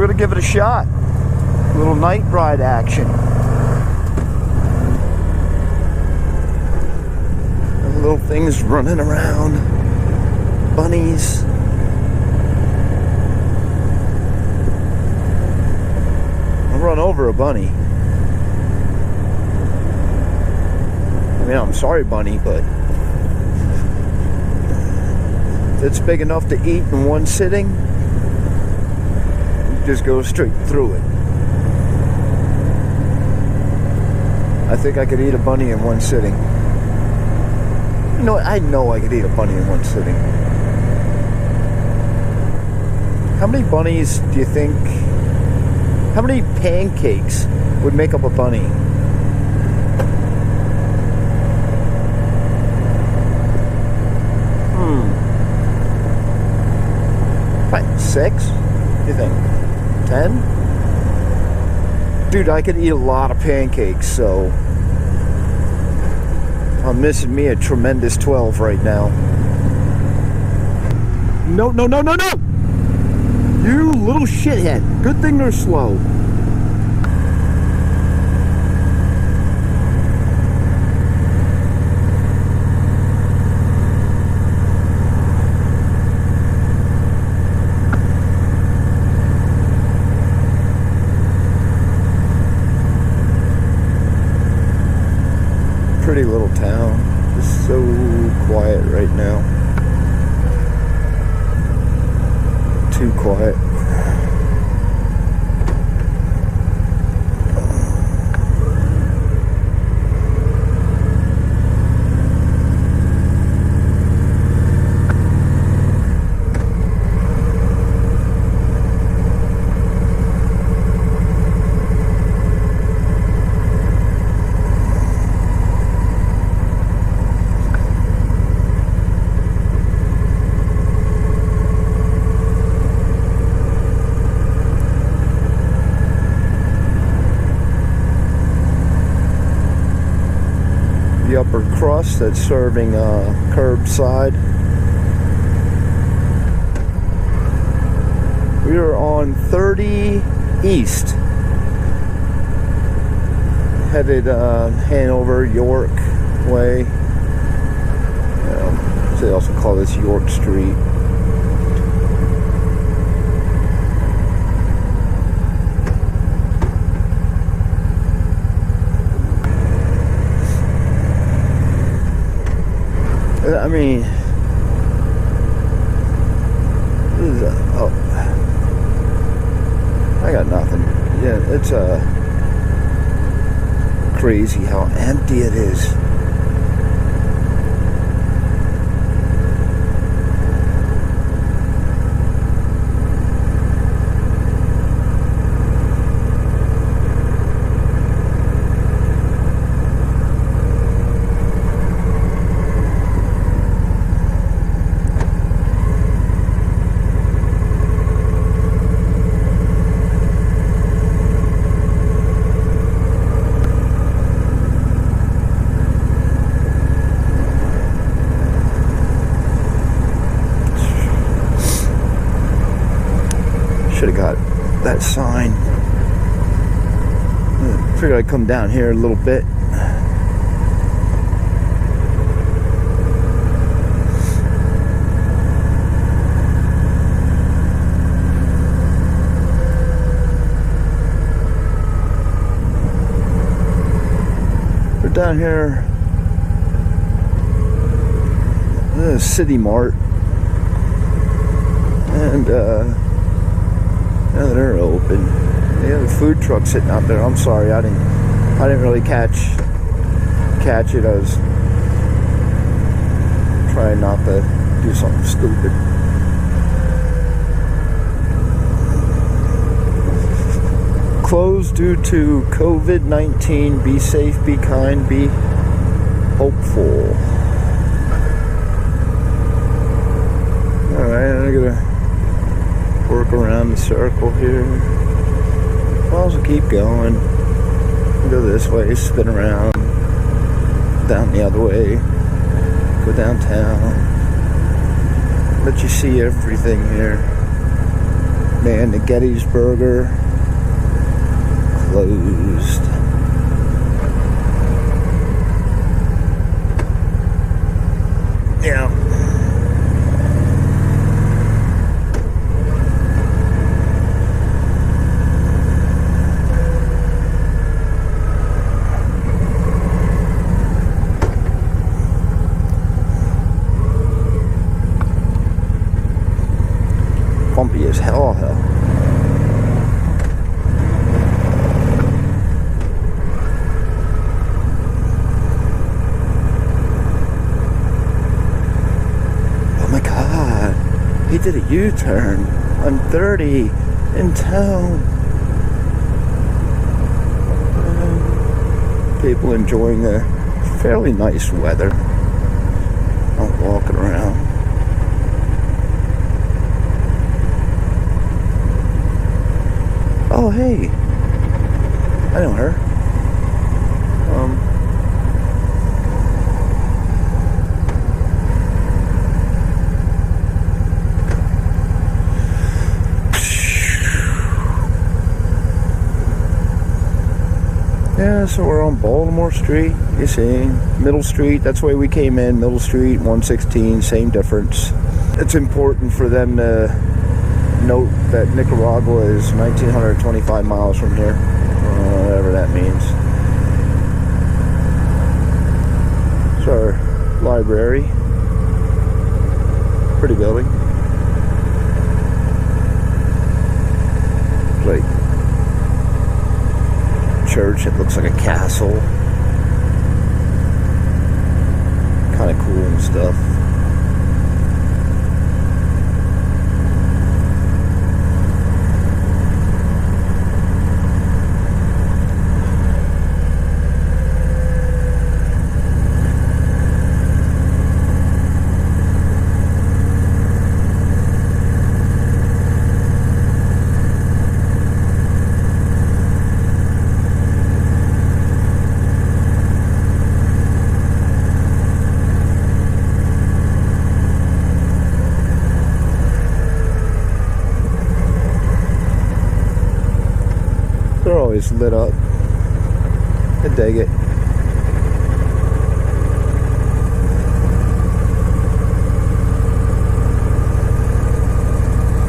we're gonna give it a shot. A little night ride action. And little things running around. Bunnies. I'll run over a bunny. I mean, I'm sorry, bunny, but it's big enough to eat in one sitting. You just go straight through it. I think I could eat a bunny in one sitting. You know what? I know I could eat a bunny in one sitting. How many bunnies do you think? How many pancakes would make up a bunny? What, 6? What do you think? 10? Dude, I could eat a lot of pancakes, so I'm missing me a tremendous 12 right now. No, no, no, no, no! You little shithead. Good thing they're slow. Pretty little town. Just so quiet right now. Too quiet. The upper crust that's serving curbside. We are on 30 East, headed Hanover, York way. They also call this York Street. I mean, this is I got nothing. Yeah, it's crazy how empty it is. Should have got that sign. I figured I'd come down here a little bit. We're down here. City Mart. And yeah, they're open. They have a food truck sitting out there. I'm sorry, I didn't really catch it. I was trying not to do something stupid. Closed due to COVID-19. Be safe, be kind, be hopeful. Alright, I'm gonna work around the circle here. I'll also keep going. Go this way, spin around, down the other way, go downtown. Let you see everything here. Man, the Gettysburg closed. Yeah. Bumpy as hell. Oh my God, he did a U-turn on 30 in town. People enjoying the fairly nice weather. Out walking around. Oh, hey. I know her. Yeah, so we're on Baltimore Street. You see, Middle Street. That's the way we came in. Middle Street, 116, same difference. It's important for them to note that Nicaragua is 1,925 miles from here, whatever that means. It's our library. Pretty building. It's like church. It looks like a castle. Kind of cool and stuff. They're always lit up. I dig it.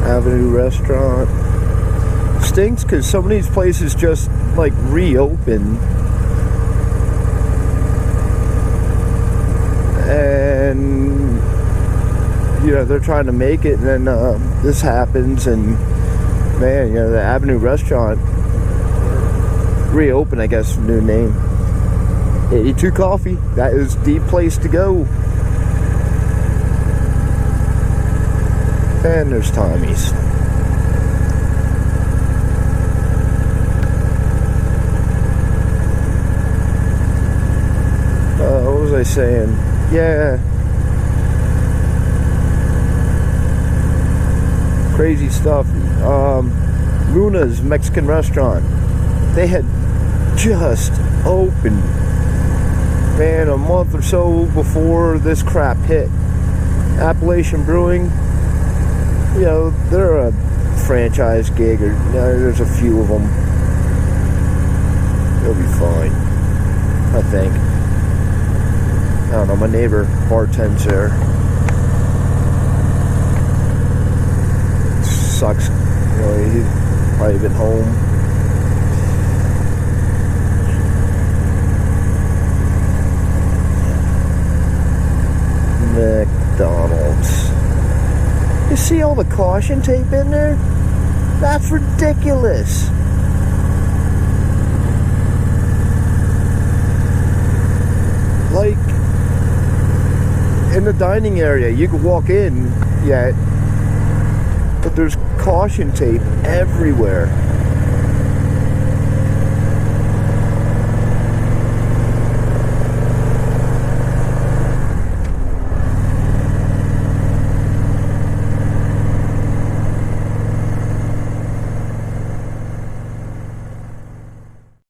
Avenue Restaurant. Stinks because some of these places just like reopen. And you know, they're trying to make it, and then this happens, and man, you know, the Avenue Restaurant reopen, I guess, new name. 82 Coffee, that is the place to go. And there's Tommy's. What was I saying? Yeah. Crazy stuff. Luna's Mexican restaurant. They had just opened, man, a month or so before this crap hit. Appalachian Brewing, you know, they're a franchise gig, or you know, there's a few of them. They'll be fine, I think. I don't know, my neighbor bartends there. Sucks, you know, he's probably been home. McDonald's. You see all the caution tape in there? That's ridiculous. Like, in the dining area, you can walk in yet, but there's caution tape everywhere.